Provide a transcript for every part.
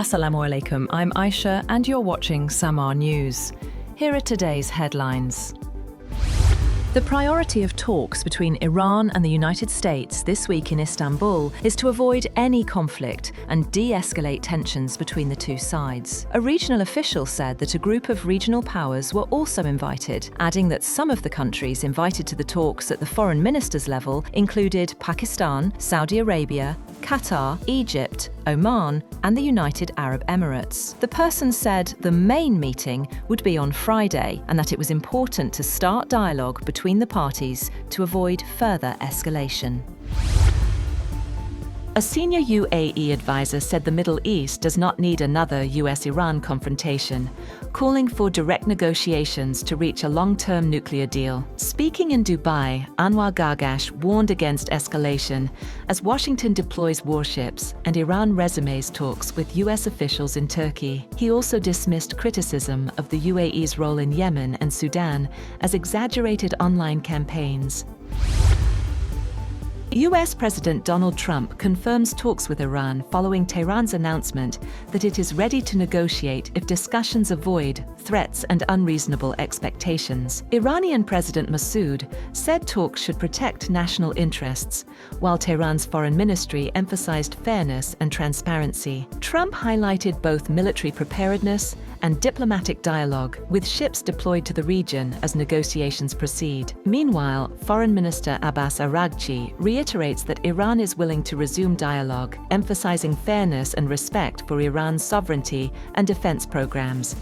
Assalamu alaikum, I'm Aisha and you're watching Samaa News. Here are today's headlines. The priority of talks between Iran and the United States this week in Istanbul is to avoid any conflict and de-escalate tensions between the two sides. A regional official said that a group of regional powers were also invited, adding that some of the countries invited to the talks at the foreign ministers level included Pakistan, Saudi Arabia, Qatar, Egypt, Oman, and the United Arab Emirates. The person said the main meeting would be on Friday and that it was important to start dialogue between the parties to avoid further escalation. A senior UAE advisor said the Middle East does not need another US-Iran confrontation, calling for direct negotiations to reach a long-term nuclear deal. Speaking in Dubai, Anwar Gargash warned against escalation as Washington deploys warships and Iran resumes talks with US officials in Turkey. He also dismissed criticism of the UAE's role in Yemen and Sudan as exaggerated online campaigns. US President Donald Trump confirms talks with Iran following Tehran's announcement that it is ready to negotiate if discussions avoid threats and unreasonable expectations. Iranian President Massoud said talks should protect national interests, while Tehran's foreign ministry emphasized fairness and transparency. Trump highlighted both military preparedness and diplomatic dialogue, with ships deployed to the region as negotiations proceed. Meanwhile, Foreign Minister Abbas Araghchi reiterates that Iran is willing to resume dialogue, emphasizing fairness and respect for Iran's sovereignty and defense programs.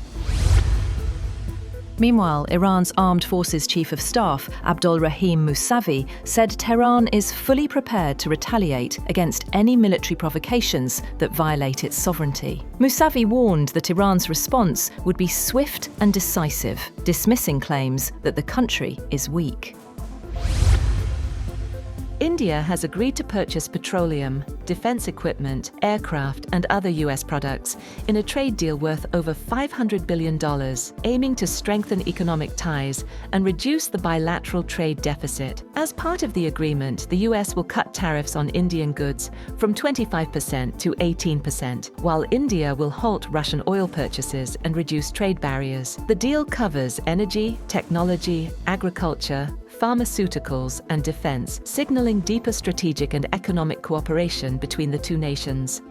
Meanwhile, Iran's Armed Forces Chief of Staff, Abdul Rahim Mousavi, said Tehran is fully prepared to retaliate against any military provocations that violate its sovereignty. Mousavi warned that Iran's response would be swift and decisive, dismissing claims that the country is weak. India has agreed to purchase petroleum, defense equipment, aircraft, and other US products in a trade deal worth over $500 billion, aiming to strengthen economic ties and reduce the bilateral trade deficit. As part of the agreement, the US will cut tariffs on Indian goods from 25% to 18%, while India will halt Russian oil purchases and reduce trade barriers. The deal covers energy, technology, agriculture, pharmaceuticals, and defense, signaling deeper strategic and economic cooperation between the two nations.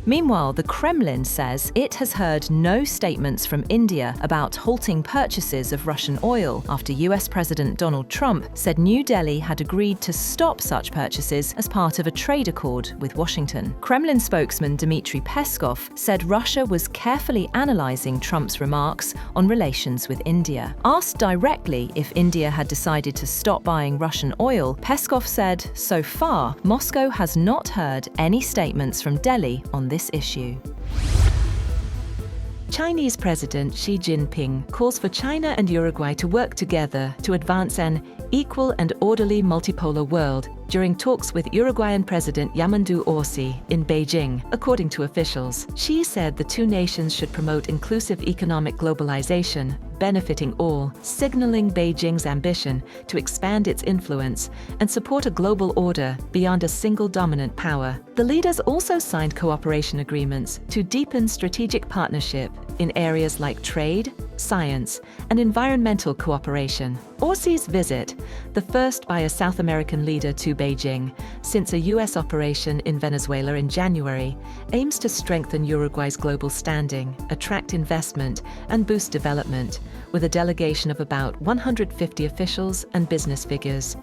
Meanwhile, the Kremlin says it has heard no statements from India about halting purchases of Russian oil after US President Donald Trump said New Delhi had agreed to stop such purchases as part of a trade accord with Washington. Kremlin spokesman Dmitry Peskov said Russia was carefully analyzing Trump's remarks on relations with India. Asked directly if India had decided to stop buying Russian oil, Peskov said, "So far, Moscow has not heard any statements from Delhi on this issue." Chinese President Xi Jinping calls for China and Uruguay to work together to advance an equal and orderly multipolar world during talks with Uruguayan President Yamandu Orsi in Beijing, according to officials. Xi said the two nations should promote inclusive economic globalization, benefiting all, signaling Beijing's ambition to expand its influence and support a global order beyond a single dominant power. The leaders also signed cooperation agreements to deepen strategic partnership in areas like trade, science, and environmental cooperation. Orsi's visit, the first by a South American leader to Beijing since a US operation in Venezuela in January, aims to strengthen Uruguay's global standing, attract investment, and boost development, with a delegation of about 150 officials and business figures.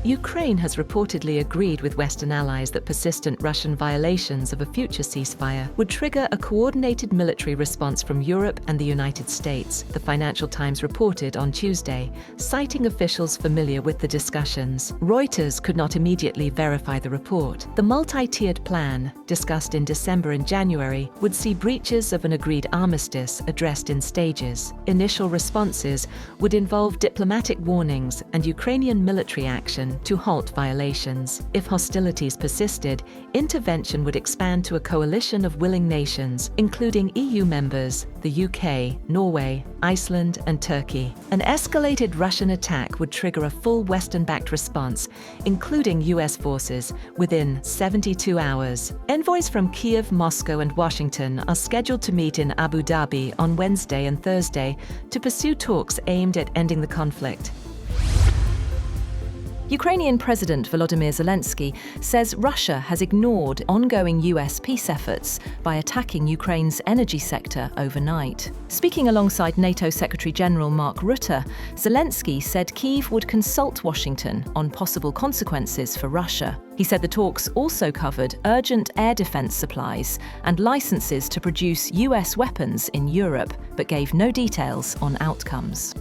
Ukraine has reportedly agreed with Western allies that persistent Russian violations of a future ceasefire would trigger a coordinated military response from Europe and the United States, the Financial Times reported on Tuesday, citing officials familiar with the discussions. Reuters could not immediately verify the report. The multi-tiered plan, discussed in December and January, would see breaches of an agreed armistice addressed in stages. Initial responses would involve diplomatic warnings and Ukrainian military action action to halt violations. If hostilities persisted, intervention would expand to a coalition of willing nations, including EU members, the UK, Norway, Iceland, and Turkey. An escalated Russian attack would trigger a full Western-backed response, including US forces, within 72 hours. Envoys from Kiev, Moscow, and Washington are scheduled to meet in Abu Dhabi on Wednesday and Thursday to pursue talks aimed at ending the conflict. Ukrainian President Volodymyr Zelensky says Russia has ignored ongoing US peace efforts by attacking Ukraine's energy sector overnight. Speaking alongside NATO Secretary-General Mark Rutte, Zelensky said Kyiv would consult Washington on possible consequences for Russia. He said the talks also covered urgent air defense supplies and licenses to produce US weapons in Europe, but gave no details on outcomes.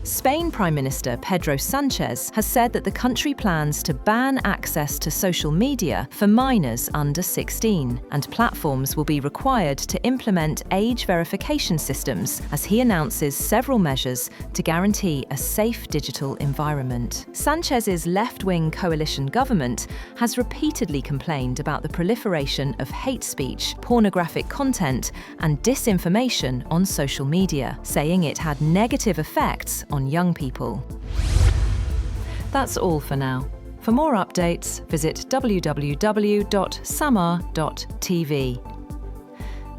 Spain Prime Minister Pedro Sánchez has said that the country plans to ban access to social media for minors under 16, and platforms will be required to implement age verification systems as he announces several measures to guarantee a safe digital environment. Sánchez's left-wing coalition government has repeatedly complained about the proliferation of hate speech, pornographic content, and disinformation on social media, saying it had negative effects on young people. That's all for now. For more updates, visit www.samaa.tv.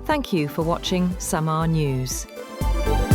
Thank you for watching Samaa News.